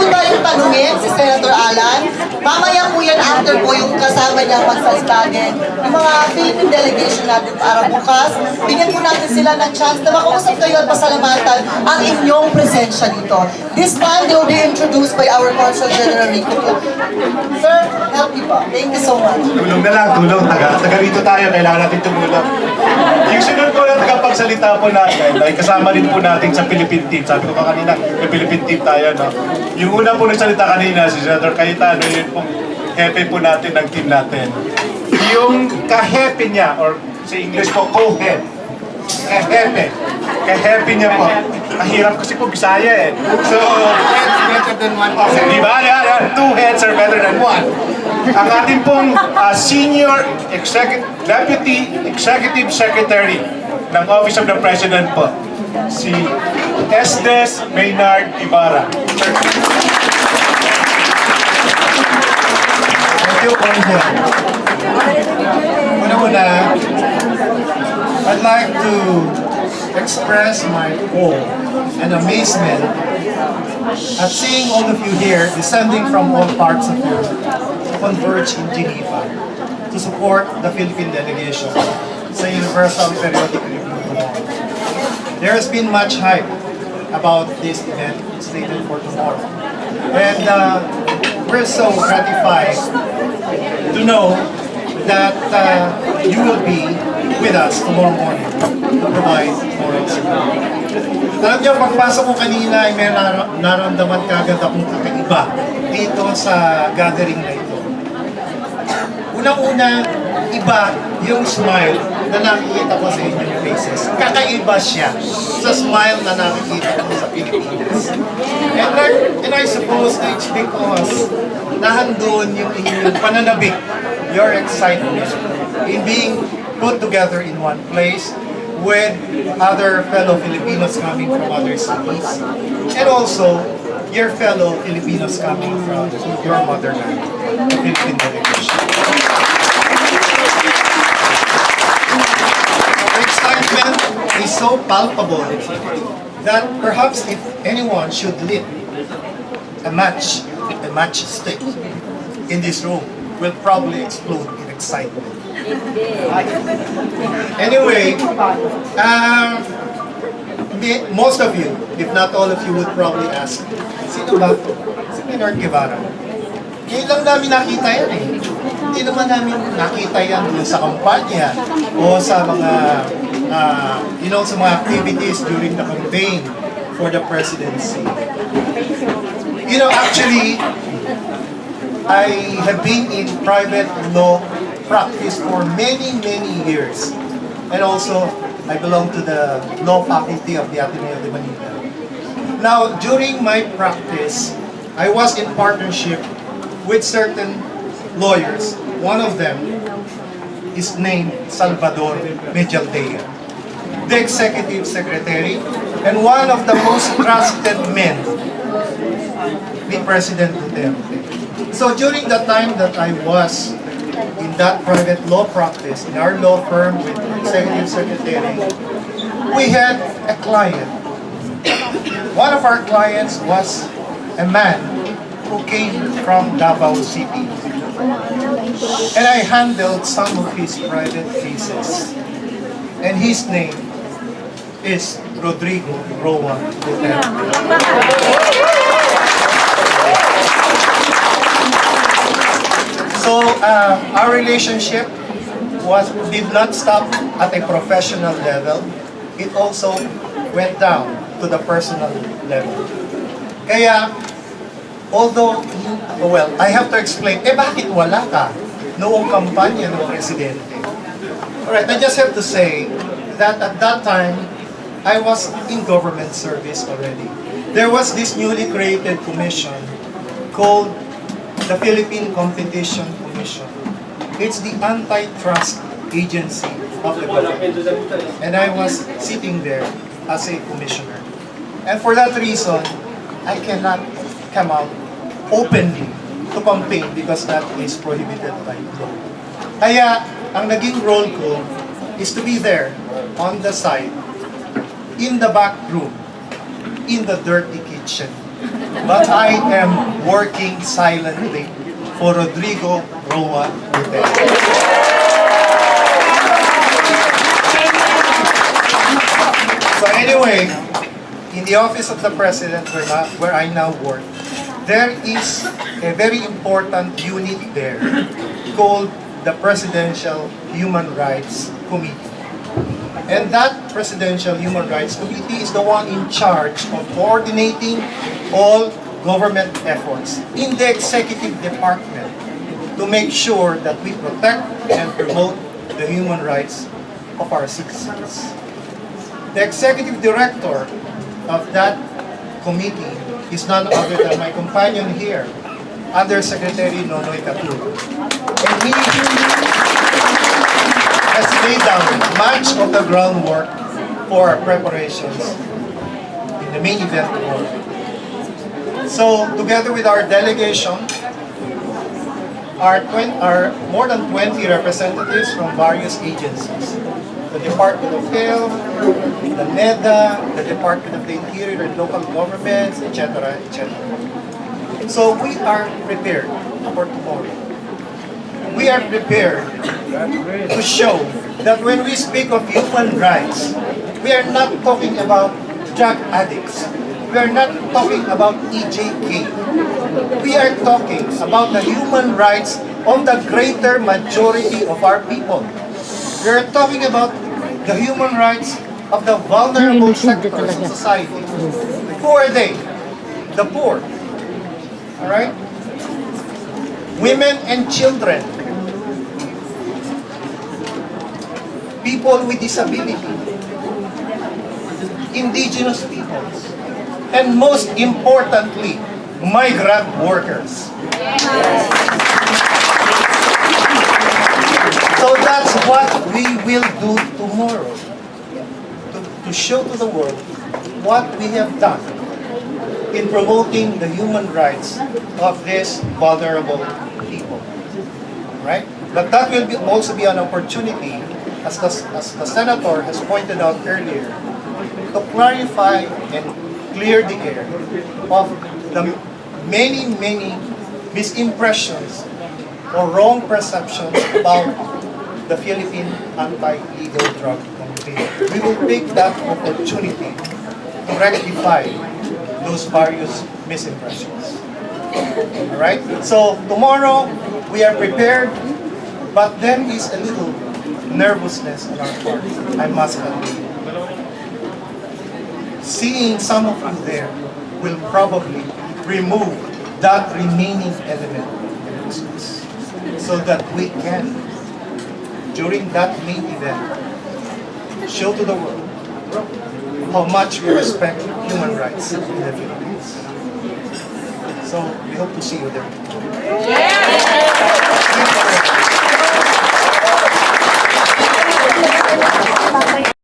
Pwede ba yung tanungin si Senator Alan? Mamaya po yan after po yung kasama niya magsalita din. Yung mga Philippine delegation natin para bukas, bigyan po natin sila ng chance na makausap kayo at pasalamatan ang inyong presensya dito. This time, they will be introduced by our Consul General Rico. Sir, help me po. Thank you so much. Tulong na lang, tulong. Taga rito tayo, kailangan natin tumulong. Yung sunod po na tagapagsalita po natin, ay kasama rin po natin sa Philippine team. Sabi ko pa kanina, may Philippine team tayo, no? Yung una po nagsalita kanina, si Senator Cayetano, yun pong hepe po natin ng team natin. Yung kahepe niya, or sa English po, co-head. Kahepe niya po. Mahirap kasi po Bisaya eh. So, heads better than one. Di ba? Two heads are better than one. Ang ating pong senior deputy executive secretary ng Office of the President po, si Menardo Guevarra. Thank you, Consul. Una-una, I'd like to express my awe and amazement at seeing all of you here descending from all parts of Europe to converge in Geneva to support the Philippine delegation sa Universal Periodic Review. There has been much hype about this event slated for tomorrow. And we're so gratified to know that you will be with us tomorrow morning to provide moral support. Alam niyo, pagpasok ko kanina ay may naramdaman kagad akong kakaiba dito sa gathering na ito. Unang-una, iba yung smile na nakikita ko sa inyong faces. Kakaiba siya sa smile na nakikita ko sa Pilipinas. And I suppose that it's because nahandun yung inyong pananabik, your excitement in being put together in one place with other fellow Filipinos coming from other cities, and also your fellow Filipinos coming from your motherland, the Philippine delegation. The excitement is so palpable that perhaps if anyone should lit a match stick in this room, will probably explode in excitement. Anyway, most of you, if not all of you, would probably ask, sino ba ito? Si Menardo Guevarra. Ngayon lang namin nakita yan eh. Hindi naman namin nakita yan dun sa kampanya o sa mga, sa mga activities during the campaign for the presidency. Actually, I have been in private law practice for many years. And also, I belong to the law faculty of the Ateneo de Manila. Now, during my practice, I was in partnership with certain lawyers. One of them is named Salvador Medialdea, the executive secretary, and one of the most trusted men ni President Duterte. So during the time that I was in that private law practice, in our law firm with executive secretary, we had a client. One of our clients was a man who came from Davao City. And I handled some of his private cases. And his name is Rodrigo Roa Duterte. So our relationship did not stop at a professional level. It also went down to the personal level. Kaya, although, I have to explain, bakit wala ka noong kampanya ng presidente? Alright, I just have to say that at that time, I was in government service already. There was this newly created commission called the Philippine Competition Commission. It's the antitrust agency of the government. And I was sitting there as a commissioner. And for that reason, I cannot come out openly to campaign because that is prohibited by law. Kaya, ang naging role ko is to be there on the side, in the back room, in the dirty kitchen, but I am working silently for Rodrigo Roa Duterte. So anyway, in the office of the President where I now work, there is a very important unit there called the Presidential Human Rights Committee. And that Presidential Human Rights Committee is the one in charge of coordinating all government efforts in the executive department to make sure that we protect and promote the human rights of our citizens. The executive director of that committee is none other than my companion here, Undersecretary Nonoy Katuro. And he has laid down much of the groundwork for our preparations in the main event tomorrow. So, together with our delegation, our more than 20 representatives from various agencies, the Department of Health, the NEDA, the Department of the Interior and Local Governments, etc., etc. So we are prepared for tomorrow. We are prepared to show that when we speak of human rights, we are not talking about drug addicts. We are not talking about EJK. We are talking about the human rights of the greater majority of our people. We are talking about the human rights of the vulnerable sectors of society. Who are they? The poor. Alright? Women and children. People with disability. Indigenous peoples. And most importantly, migrant workers. So that's what we will do tomorrow. To show to the world what we have done in promoting the human rights of these vulnerable people. Right? But that will also be an opportunity, as the Senator has pointed out earlier, to clarify and clear the air of the many misimpressions or wrong perceptions about the Philippine anti-illegal drug campaign. We will take that opportunity to rectify those various misimpressions. Alright? So tomorrow, we are prepared, but there is a little nervousness on our part, I must admit. Seeing some of you there will probably remove that remaining element of nervousness so that we can, during that main event, show to the world how much we respect human rights in the Philippines. So we hope to see you there.